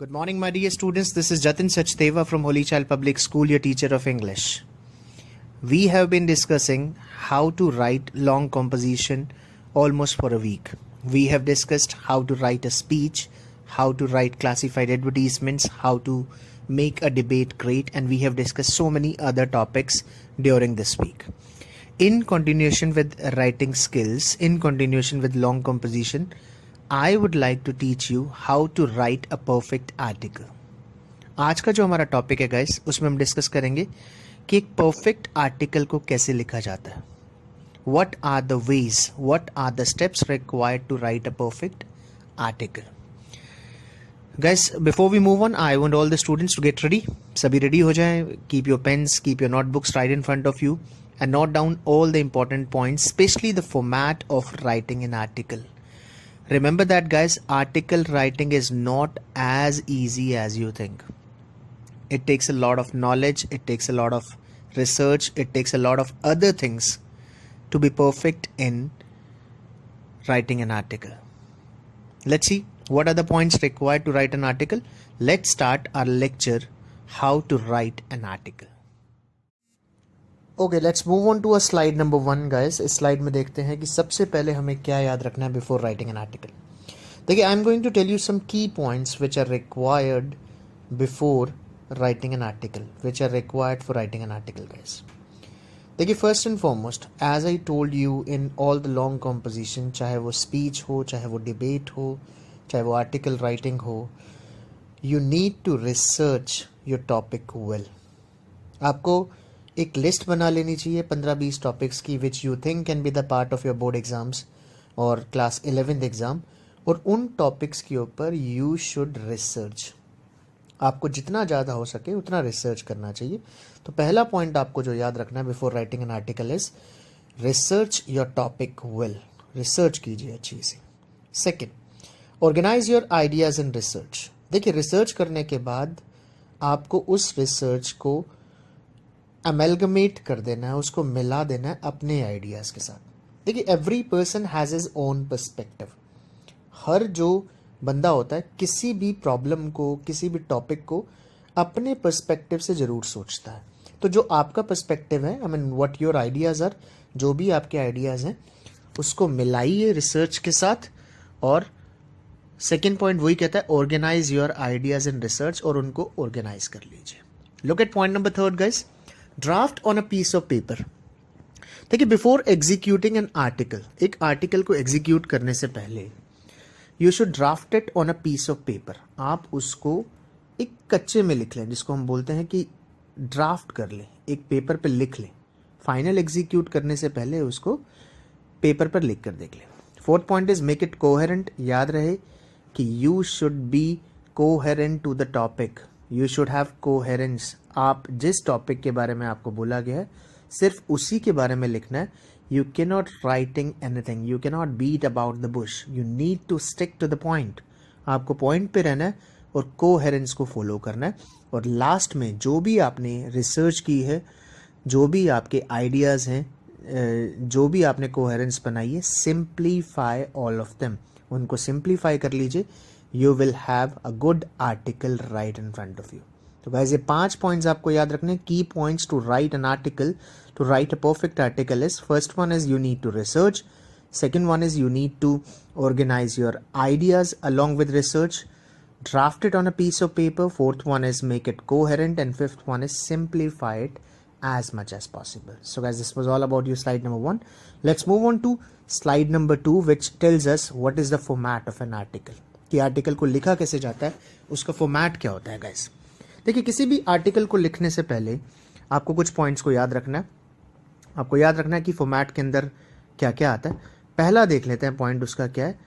Good morning, my dear students. This is Jatin Sachdeva from Holy Child Public School, your teacher of English. We have been discussing how to write long composition almost for a week. We have discussed how to write a speech, how to write classified advertisements, how to make a debate great, and we have discussed so many other topics during this week. In continuation with writing skills, in continuation with long composition, I would like to teach you how to write a perfect article. आज का जो हमारा topic है guys, उसमें हम discuss करेंगे कि एक परफेक्ट आर्टिकल को कैसे लिखा जाता है. What are the ways, what are the steps required to write a perfect article? Guys, before we move on, I want all the students to get ready. सभी ready हो जाएं. Keep your pens, keep your notebooks right in front of you and note down all the important points, especially the format of writing an article. Remember that guys, article writing is not as easy as you think. It takes a lot of knowledge, it takes a lot of research, it takes a lot of other things to be perfect in writing an article. Let's see what are the points required to write an article. Let's start our lecture, how to write an article. Okay, let's move on to a slide number 1 guys. इस slide में देखते हैं कि सबसे पहले हमें क्या याद रखना है बिफोर राइटिंग एन आर्टिकल. देखिए, I am going to tell you some key points which are required before writing an article, which are required for writing an article guys. देखिए, first and foremost, as I told you in all the long composition, चाहे वो speech हो, चाहे वो debate हो, चाहे वो article writing हो, you need to research your topic well. आपको एक लिस्ट बना लेनी चाहिए 15-20 टॉपिक्स की which you think can be the part of your board exams और क्लास 11th एग्ज़ाम, और उन टॉपिक्स के ऊपर यू शुड रिसर्च. आपको जितना ज़्यादा हो सके उतना रिसर्च करना चाहिए. तो पहला पॉइंट आपको जो याद रखना है before writing an article is research your topic well. Research कीजिए अच्छी से. Second, organise your ideas in research. देखिए, रिसर्च करने के बाद आपको उस रिसर्च को अमेलगमेट कर देना है, उसको मिला देना है अपने आइडियाज़ के साथ. देखिए, every person has his own perspective. हर जो बंदा होता है किसी भी प्रॉब्लम को, किसी भी टॉपिक को अपने पर्सपेक्टिव से ज़रूर सोचता है. तो जो आपका पर्सपेक्टिव है, I mean what your ideas are, जो भी आपके आइडियाज़ हैं उसको मिलाइए रिसर्च के साथ. और सेकेंड पॉइंट वही कहता है, organise your ideas in research, और उनको ऑर्गेनाइज कर लीजिए. Look at point number 3 guys, draft on a piece of paper. देखिए, बिफोर एग्जीक्यूटिंग एन आर्टिकल, एक आर्टिकल को एग्जीक्यूट करने से पहले you should draft it on a piece of paper. आप उसको एक कच्चे में लिख लें, जिसको हम बोलते हैं कि ड्राफ्ट कर लें, एक पेपर पे लिख लें. फाइनल एग्जीक्यूट करने से पहले उसको पेपर पर लिख कर देख लें. Fourth point is make it coherent. याद रहे कि you should be coherent to the topic. You should have coherence. आप जिस टॉपिक के बारे में आपको बोला गया है सिर्फ उसी के बारे में लिखना है. You can not writing anything, you can not beat about the bush, you need to stick to the point. आपको पॉइंट पे रहना है और कोहेरेंस को फॉलो करना है. और लास्ट में जो भी आपने रिसर्च की है, जो भी आपके आइडियाज़ हैं, जो भी आपने कोहेरेंस बनाई है, सिंप्लीफाई ऑल ऑफ देम. उनको सिंप्लीफाई कर लीजिए. You will have a good article right in front of you. तो guys, ये 5 points आपको याद रखने. Key points to write an article, to write a perfect article is, first one is you need to research. Second one is you need to organize your ideas along with research. Draft it on a piece of paper. Fourth one is make it coherent. And fifth one is simplify it as much as possible. So guys, this was all about your slide number 1. Let's move on to slide number 2, which tells us what is the format of an article. कि article को लिखा कैसे जाता है, उसका format क्या होता है गाइस. देखिए, किसी भी आर्टिकल को लिखने से पहले आपको कुछ पॉइंट्स को याद रखना है. आपको याद रखना है कि फॉर्मेट के अंदर क्या क्या आता है. पहला देख लेते हैं पॉइंट, उसका क्या है.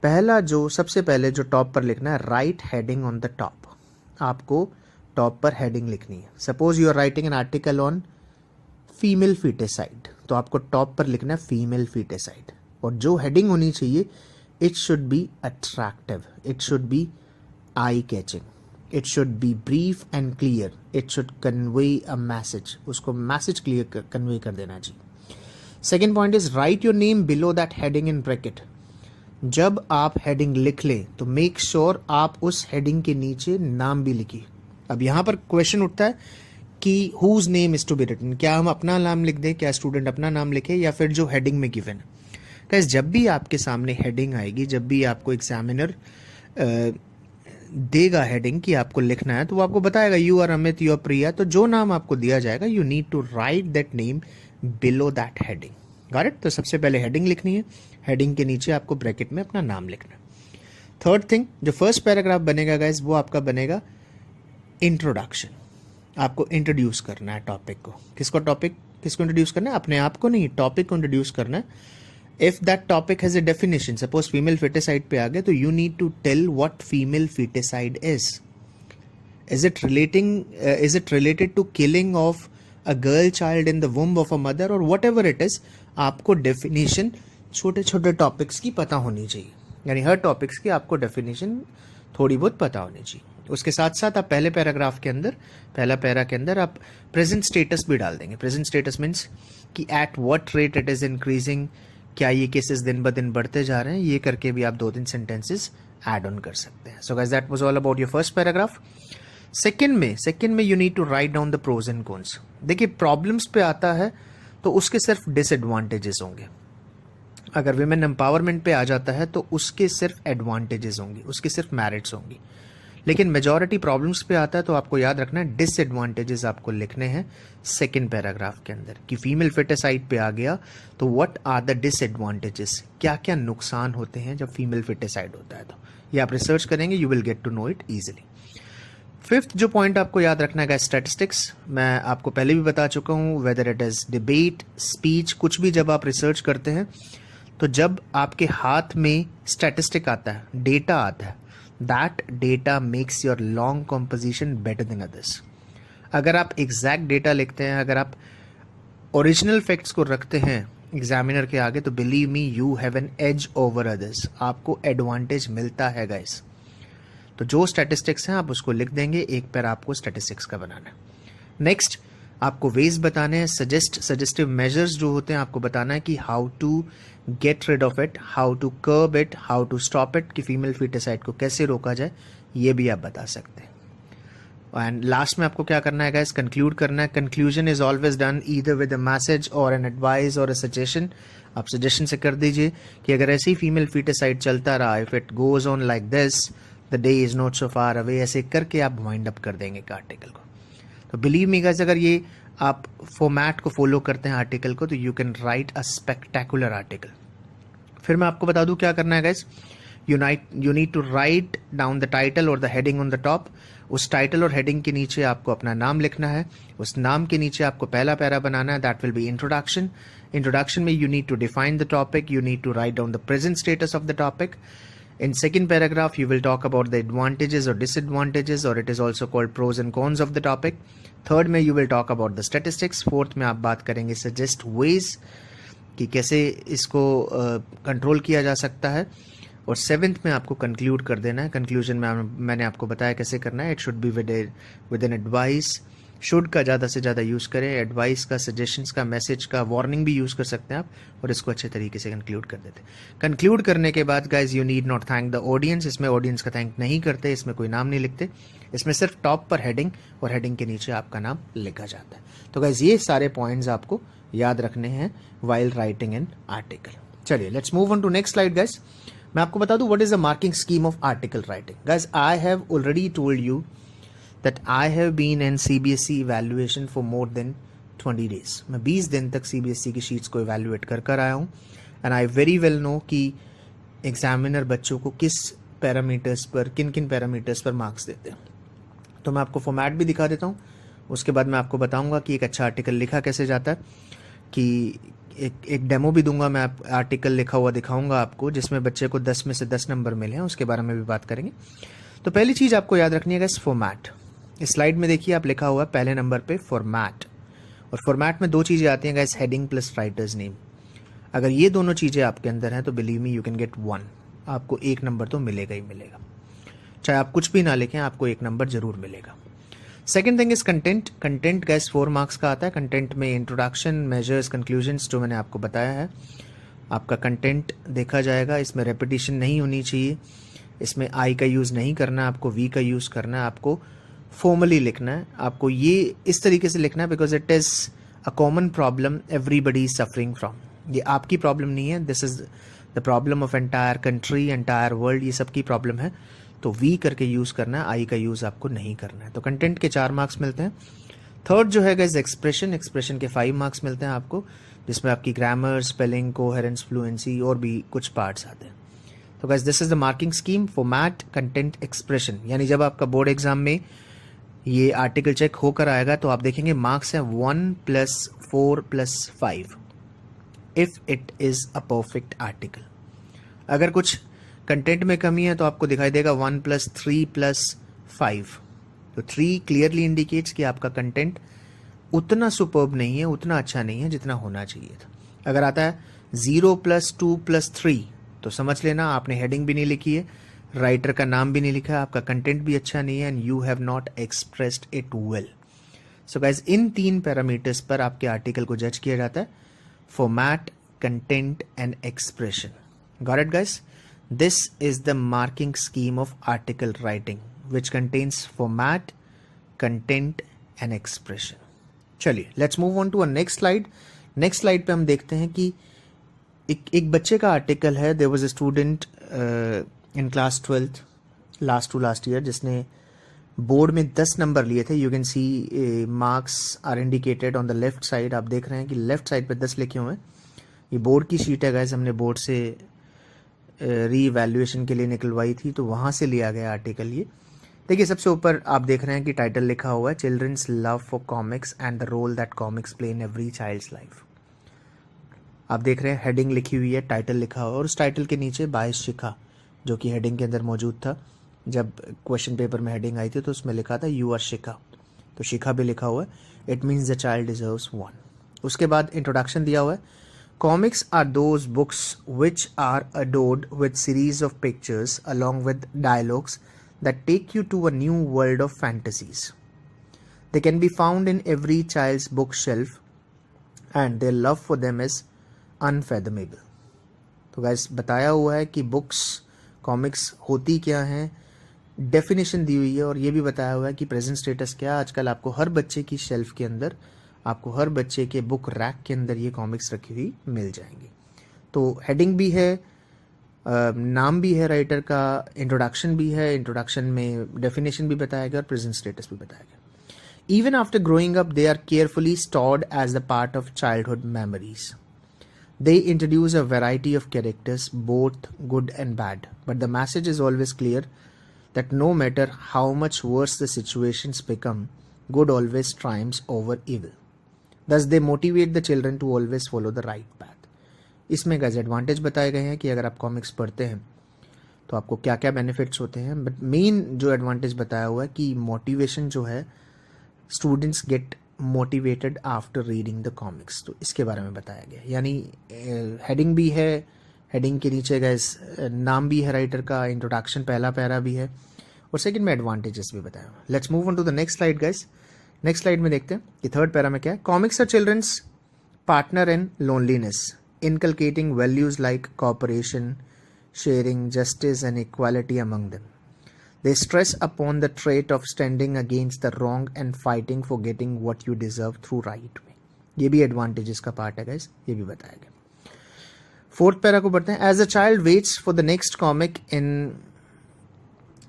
पहला जो सबसे पहले जो टॉप पर लिखना है, write heading on the top. आपको टॉप पर हेडिंग लिखनी है. Suppose you are writing an article on female foeticide, तो आपको टॉप पर लिखना है फीमेल फीटेसाइड. और जो हेडिंग होनी चाहिए, it should be attractive, it should be eye catching, it should be brief and clear, it should convey a message. उसको मैसेज क्लियर कन्वे कर देना चाहिए. Second point is right your name below that heading in bracket. जब आप heading लिख लें तो make sure आप उस हेडिंग के नीचे नाम भी लिखिए। अब यहाँ पर क्वेश्चन उठता है कि whose name is to be written, क्या हम अपना नाम लिख दें, क्या स्टूडेंट अपना नाम लिखे या फिर जो हेडिंग में गिवन है। गाइस जब भी आपके सामने हेडिंग आएगी, जब भी आपको एग्जामिनर देगा हेडिंग कि आपको लिखना है, तो वो आपको बताएगा you are Amit, you are Priya, तो जो नाम आपको दिया जाएगा you need to write that name below that heading. Got it? तो सबसे पहले हेडिंग लिखनी है, हेडिंग के नीचे आपको ब्रैकेट में अपना नाम लिखना है। थर्ड थिंग, जो फर्स्ट पैराग्राफ बनेगा गाइस वो आपका बनेगा इंट्रोडक्शन। आपको इंट्रोड्यूस करना है टॉपिक को। किसको इंट्रोड्यूस करना है? अपने आप को नहीं, टॉपिक को इंट्रोड्यूस करना है। If that topic has a definition, suppose female foeticide पे आ गए, तो you need to tell what female foeticide is it related to killing of a girl child in the womb of a mother और whatever it is. आपको definition छोटे छोटे topics की पता होनी चाहिए, यानी हर टॉपिक्स की आपको डेफिनेशन थोड़ी बहुत पता होनी चाहिए। उसके साथ साथ आप पहले पैराग्राफ के अंदर, पहला पैरा के अंदर आप प्रेजेंट स्टेटस भी डाल देंगे। प्रेजेंट स्टेटस मीन्स कि at what rate it is increasing, क्या ये केसेस दिन ब दिन बढ़ते जा रहे हैं, ये करके भी आप 2-3 सेंटेंसेस ऐड ऑन कर सकते हैं। So guys that was all about your first paragraph. Second में you need to write down the pros and cons. देखिए प्रॉब्लम्स पे आता है तो उसके सिर्फ डिसएडवांटेजेस होंगे, अगर विमेन एम्पावरमेंट पे आ जाता है तो उसके सिर्फ एडवांटेजेस होंगी, उसके सिर्फ मेरिट्स होंगी। लेकिन मेजॉरिटी प्रॉब्लम्स पे आता है तो आपको याद रखना है डिसएडवांटेजेस आपको लिखने हैं सेकंड पैराग्राफ के अंदर, कि फीमेल फिटिसाइड पे आ गया तो व्हाट आर द डिसएडवांटेजेस, क्या क्या नुकसान होते हैं जब फीमेल फिटिसाइड होता है। तो ये आप रिसर्च करेंगे, you will get to know it easily. Fifth जो पॉइंट आपको याद रखना है स्टैटिस्टिक्स। मैं आपको पहले भी बता चुका हूँ, whether it is debate, speech, कुछ भी जब आप रिसर्च करते हैं तो जब आपके हाथ में स्टैटिस्टिक आता है, डेटा आता है, that data makes your long composition better than others. अगर आप एग्जैक्ट डेटा लिखते हैं, अगर आप ओरिजिनल फैक्ट्स को रखते हैं एग्जामिनर के आगे, तो believe me you have an edge over others, आपको एडवांटेज मिलता है गाइस। तो जो स्टैटिस्टिक्स हैं आप उसको लिख देंगे, एक पैरा आपको स्टैटिस्टिक्स का बनाना है। नेक्स्ट आपको वेज बताने हैं, सजेस्टिव मेजर्स जो होते हैं आपको बताना है कि how to get rid of it, how to curb it, how to stop it, कि फीमेल फिटिसाइड को कैसे रोका जाए, ये भी आप बता सकते हैं। एंड लास्ट में आपको क्या करना है गाइस, कंक्लूड करना है। Conclusion is always done either with a message और एन एडवाइस और अ सजेशन। आप सजेशन से कर दीजिए कि अगर ऐसे ही फीमेल फिटिसाइड चलता रहा, if it goes on like this, the day is not so far away, ऐसे करके आप वाइंड अप कर देंगे एक आर्टिकल को। तो बिलीव मी गाइस, अगर ये आप फॉर्मेट को फॉलो करते हैं आर्टिकल को, तो you can write a spectacular article. फिर मैं आपको बता दूं क्या करना है guys, you need to write down the title और the heading on the top. उस टाइटल और हेडिंग के नीचे आपको अपना नाम लिखना है, उस नाम के नीचे आपको पहला पैरा बनाना है, that will be introduction. Introduction में you need to define the topic, you need to write down the present status of the topic. In second paragraph, you will talk about the advantages or disadvantages, or it is also called pros and cons of the topic. Third में you will talk about the statistics. Fourth में आप बात करेंगे suggest ways कि कैसे इसको control किया जा सकता है. और सेवेंथ में आपको कंक्लूड कर देना है. कंक्लूजन में मैंने आपको बताया कैसे करना है. It should be with an advice. Should का ज़्यादा से ज़्यादा यूज़ करें, एडवाइस का, सजेशंस का, मैसेज का, वार्निंग भी यूज़ कर सकते हैं आप, और इसको अच्छे तरीके से कंक्लूड कर देते हैं. कंक्लूड करने के बाद guys you need not thank the audience. इसमें ऑडियंस का थैंक नहीं करते, इसमें कोई नाम नहीं लिखते, इसमें सिर्फ टॉप पर हेडिंग और हेडिंग के नीचे आपका नाम लिखा जाता है. तो गाइज ये सारे पॉइंट्स आपको याद रखने हैं वाइल राइटिंग एन आर्टिकल. चलिए let's move on to next slide guys. मैं आपको बता दूं what is the marking scheme of article writing. Guys I have already told you that I have been in CBSE evaluation for more than 20 days. मैं 20 दिन तक CBSE की sheets को evaluate कर आया हूँ, and I very well know कि examiner बच्चों को किस पैरामीटर्स पर, किन किन पैरामीटर्स पर मार्क्स देते हैं. तो मैं आपको फॉर्मेट भी दिखा देता हूँ, उसके बाद मैं आपको बताऊँगा कि एक अच्छा आर्टिकल लिखा कैसे जाता है, कि एक डेमो भी दूंगा मैं, आर्टिकल लिखा हुआ दिखाऊंगा आपको जिसमें बच्चे को 10 में से 10 नंबर मिले हैं, उसके बारे में भी बात करेंगे. तो पहली चीज़ आपको याद रखनी है गाइस, फॉर्मेट. इस स्लाइड में देखिए आप लिखा हुआ है पहले नंबर पे फॉर्मेट, और फॉर्मेट में दो चीज़ें आती हैं guys, heading plus writers name. अगर ये दोनों चीज़ें आपके अंदर हैं तो believe me you can get 1. आपको 1 नंबर तो मिलेगा ही मिलेगा, चाहे आप कुछ भी ना लिखें, आपको 1 नंबर जरूर मिलेगा. Second thing is content. Content guys 4 marks का आता है. कंटेंट में इंट्रोडक्शन, मेजर्स, कंक्लूजन्स जो मैंने आपको बताया है, आपका कंटेंट देखा जाएगा, इसमें रेपिटेशन नहीं होनी चाहिए, इसमें आई का यूज़ नहीं करना है, आपको वी का यूज़ करना है, आपको फॉर्मली लिखना है, आपको ये इस तरीके से लिखना है because it is a common problem everybody is suffering from. ये आपकी प्रॉब्लम नहीं है, this is the problem of entire country, entire world, ये सबकी प्रॉब्लम है। तो वी करके यूज़ करना है, आई का यूज़ आपको नहीं करना है। तो कंटेंट के 4 मार्क्स मिलते हैं। थर्ड जो है गाइस एक्सप्रेशन, एक्सप्रेशन के 5 मार्क्स मिलते हैं आपको, जिसमें आपकी ग्रामर, स्पेलिंग, कोहेरेंस, फ्लुएंसी और भी कुछ पार्ट्स आते हैं। तो guys this is the marking scheme, format, content, expression. यानी जब आपका बोर्ड एग्जाम में ये आर्टिकल चेक होकर आएगा तो आप देखेंगे मार्क्स हैं 1 + 4 + 5 if it is a perfect article. अगर कुछ कंटेंट में कमी है तो आपको दिखाई देगा 1 + 3 + 5। तो 3 क्लियरली इंडिकेट्स कि आपका कंटेंट उतना सुपर्ब नहीं है, उतना अच्छा नहीं है जितना होना चाहिए था। अगर आता है 0 + 2 + 3 तो समझ लेना आपने हेडिंग भी नहीं लिखी है, राइटर का नाम भी नहीं लिखा है, आपका कंटेंट भी अच्छा नहीं है, and you have not expressed it well. So guys in 3 parameters पर आपके आर्टिकल को जज किया जाता है, format, content and expression. Got it guys? This is the marking scheme of article writing which contains format, content and expression. चलिए let's move on to a next slide. Next slide पे हम देखते हैं कि एक बच्चे का आर्टिकल है। There was a student in class 12th last year जिसने बोर्ड में 10 नंबर लिए थे। You can see marks are indicated on the left side. आप देख रहे हैं कि लेफ्ट साइड पे 10 लिखे हुए हैं। ये बोर्ड की शीट है गाइस, हमने बोर्ड से रीवैल्यूएशन के लिए निकलवाई थी तो वहाँ से लिया गया आर्टिकल। ये देखिए सबसे ऊपर आप देख रहे हैं कि टाइटल लिखा हुआ है children's love for comics and the role that comics play in every child's life. आप देख रहे हैं हेडिंग लिखी हुई है, टाइटल लिखा हुआ है और उस टाइटल के नीचे 22 शिखा जो कि हेडिंग के अंदर मौजूद था। जब क्वेश्चन पेपर में हेडिंग आई थी तो उसमें लिखा था यू आर शिखा, तो शिखा भी लिखा हुआ है। It means the child deserves 1। उसके बाद इंट्रोडक्शन दिया हुआ है, comics are those books which are adorned with series of pictures along with dialogues that take you to a new world of fantasies. They can be found in every child's bookshelf and their love for them is unfathomable. तो guys बताया हुआ है कि books comics होती क्या हैं, definition दी हुई है और ये भी बताया हुआ है कि प्रेजेंट स्टेटस क्या है। आजकल आपको हर बच्चे की शेल्फ के अंदर, आपको हर बच्चे के बुक रैक के अंदर ये कॉमिक्स रखी हुई मिल जाएंगी। तो हेडिंग भी है, नाम भी है राइटर का, इंट्रोडक्शन भी है, इंट्रोडक्शन में डेफिनेशन भी बताया गया और प्रेजेंट स्टेटस भी बताया गया। Even after growing up they are carefully stored as the part of childhood memories. They introduce a variety of characters both good and bad, but the message is always clear that no matter how much worse the situations become, good always triumphs over evil. Thus they motivate the children to always follow the right path. इसमें guys advantage बताए गए हैं कि अगर आप comics पढ़ते हैं तो आपको क्या क्या बेनिफिट्स होते हैं, बट मेन जो एडवांटेज बताया हुआ है कि मोटिवेशन जो है, students get motivated after reading the comics, तो इसके बारे में बताया गया। यानी हेडिंग भी है, हेडिंग के नीचे गाइस नाम भी है राइटर का, इंट्रोडक्शन पहला पैरा भी है और सेकंड में एडवांटेजेस भी बताया हुआ। Let's move on to the next slide guys. Next slide में देखते हैं कि थर्ड पैरा में क्या है। Comics are children's partner in loneliness, inculcating values like cooperation, sharing, justice and equality among them. They stress upon the trait of standing against the wrong and fighting for getting what you deserve through right way. ये भी advantages का part है guys, ये भी बताया गया। Fourth para को पढ़ते हैं। As a child waits for the next comic in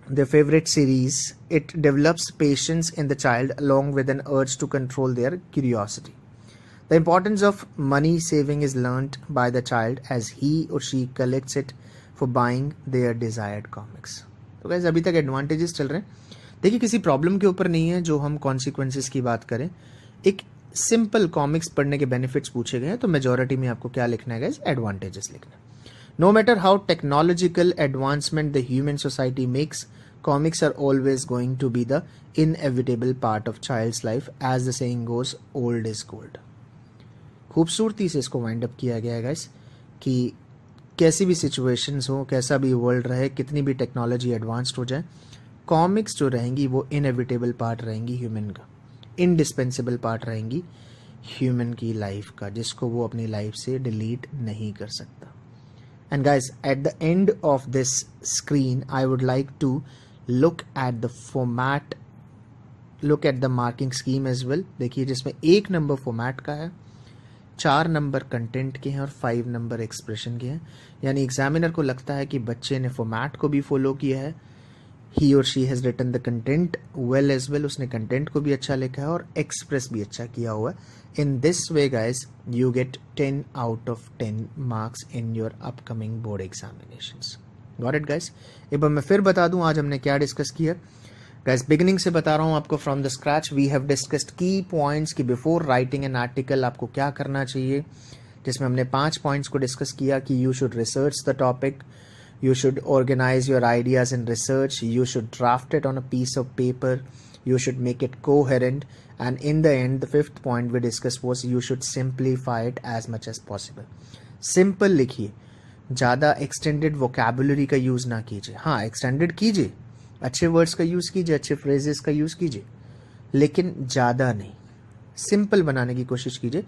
their favorite series, it develops patience in the child along with an urge to control their curiosity. The importance of money saving is learnt by the child as he or she collects it for buying their desired comics. तो guys अभी तक advantages चल रहे हैं। देखिए किसी problem के ऊपर नहीं है जो हम कॉन्सिक्वेंसेस की बात करें, एक सिंपल कॉमिक्स पढ़ने के बेनिफिट्स पूछे गए हैं तो मेजॉरिटी में आपको क्या लिखना है गाइस, एडवांटेजेस लिखना है। No matter how technological advancement the human society makes, comics are always going to be the inevitable part of child's life, as the saying goes, old is gold. खूबसूरती से इसको वाइंड अप किया गया है guys कि कैसी भी situations हो, कैसा भी वर्ल्ड रहे, कितनी भी टेक्नोलॉजी एडवांस्ड हो जाए, कॉमिक्स जो रहेंगी वो इनएविटेबल पार्ट रहेंगी ह्यूमन का, इंडिस्पेंसिबल पार्ट रहेंगी ह्यूमन की लाइफ का, जिसको वो अपनी लाइफ से डिलीट नहीं कर सकता। And guys, at the end of this screen, I would like to look at the format, look at the marking scheme as well. देखिए जिसमें 1 नंबर फॉर्मेट का है, 4 नंबर कंटेंट के हैं और 5 नंबर एक्सप्रेशन के हैं. यानी एग्जामिनर को लगता है कि बच्चे ने फॉर्मेट को भी फॉलो किया है. ही और she has written the content well as well. उसने कंटेंट को भी अच्छा लिखा है और एक्सप्रेस भी अच्छा किया हुआ है. In this way guys you get 10 out of 10 marks in your upcoming board examinations. Got it guys. एक बार मैं फिर बता दूं आज हमने क्या डिस्कस किया. गाइज बिगिनिंग से बता रहा हूं आपको from the scratch. We have discussed key points कि बिफोर राइटिंग एन आर्टिकल आपको क्या करना चाहिए, जिसमें हमने 5 पॉइंट्स को डिस्कस किया कि you should research the topic, you should organize your ideas in research, you should draft it on a piece of paper, you should make it coherent, and in the end the 5th point we discussed was you should simplify it as much as possible. Simple लिखिए, ज़्यादा extended vocabulary का use ना कीजिए. हाँ, extended कीजिए, अच्छे words का use कीजिए, अच्छे phrases का यूज़ कीजिए, लेकिन ज़्यादा नहीं. सिंपल बनाने की कोशिश कीजिए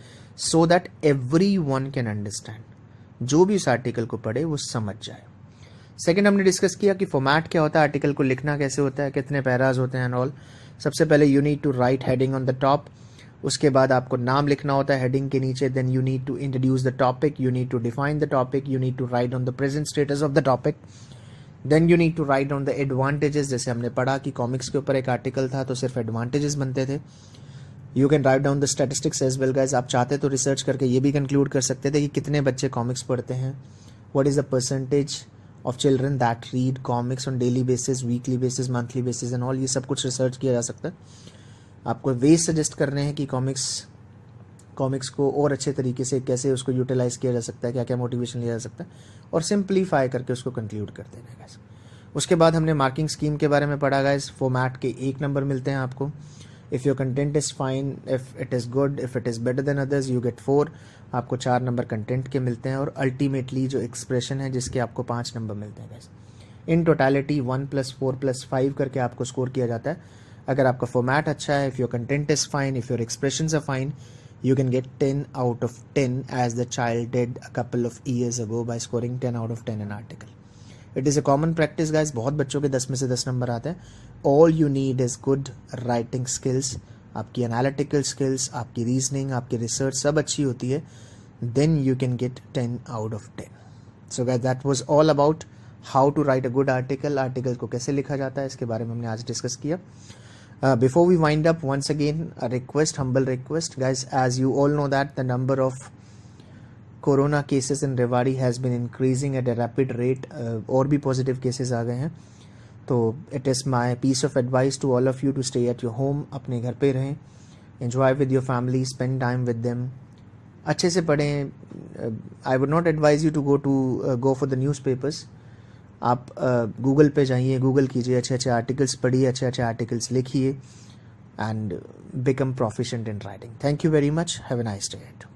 so that everyone can understand. जो भी इस आर्टिकल को पढ़े वो समझ जाए. सेकंड हमने डिस्कस किया कि फॉर्मेट क्या होता है, आर्टिकल को लिखना कैसे होता है, कितने पैराज होते हैं एंड ऑल. सबसे पहले you need to write heading on the top. उसके बाद आपको नाम लिखना होता है हेडिंग के नीचे. Then you need to introduce the topic, you need to define the topic, you need to write on the present status of the topic. Then you need to write on the advantages. जैसे हमने पढ़ा कि comics के ऊपर एक article था तो सिर्फ एडवांटेजेस बनते थे. You can write down the statistics as well guys. आप चाहते तो रिसर्च करके ये भी कंक्लूड कर सकते थे कि कितने बच्चे कॉमिक्स पढ़ते हैं, what is the percentage of children that read comics on daily basis, weekly basis, monthly basis and all. ये सब कुछ रिसर्च किया जा सकता है. आपको वेज सजेस्ट करने हैं कि कॉमिक्स को और अच्छे तरीके से कैसे उसको यूटिलाइज किया जा सकता है, क्या क्या मोटिवेशन लिया जा सकता है, और सिंप्लीफाई करके उसको कंक्लूड कर देना है गाइस. उसके बाद हमने मार्किंग स्कीम के बारे में पढ़ा गाइस. फॉर्मेट के 1 नंबर मिलते हैं आपको. If your content is fine, if it is good, if it is better than others, you get 4. आपको 4 नंबर कंटेंट के मिलते हैं और अल्टीमेटली जो एक्सप्रेशन है जिसके आपको 5 नंबर मिलते हैं गाइस. इन टोटलिटी 1 + 4 + 5 करके आपको स्कोर किया जाता है. अगर आपका फॉर्मेट अच्छा है, if your content is fine, if your expressions are fine, you can get 10 out of 10 as the child did a couple of years ago by scoring 10 out of 10 an article. It is a common practice guys. बहुत बच्चों के 10 में से 10 number आते हैं. All you need is good writing skills. आपकी analytical skills, आपकी reasoning, आपकी रिसर्च सब अच्छी होती है, then you can get 10 out of 10. So guys, that was all about how to write a good article. Article को कैसे लिखा जाता है इसके बारे में हमने आज डिस्कस किया. Before we wind up, once again a request, humble request guys, as you all know that the number of corona cases in Rewari has been increasing at a rapid rate. और भी positive cases आ गए हैं, तो it is my piece of advice to all of you to stay at your home. अपने घर पे रहें, enjoy with your family, spend time with them. अच्छे से पढ़ें. I would not advise you to go for the newspapers. आप Google पे जाइए, गूगल कीजिए, अच्छे अच्छे आर्टिकल्स पढ़िए, अच्छे अच्छे आर्टिकल्स लिखिए and become proficient in writing. Thank you very much. Have a nice day.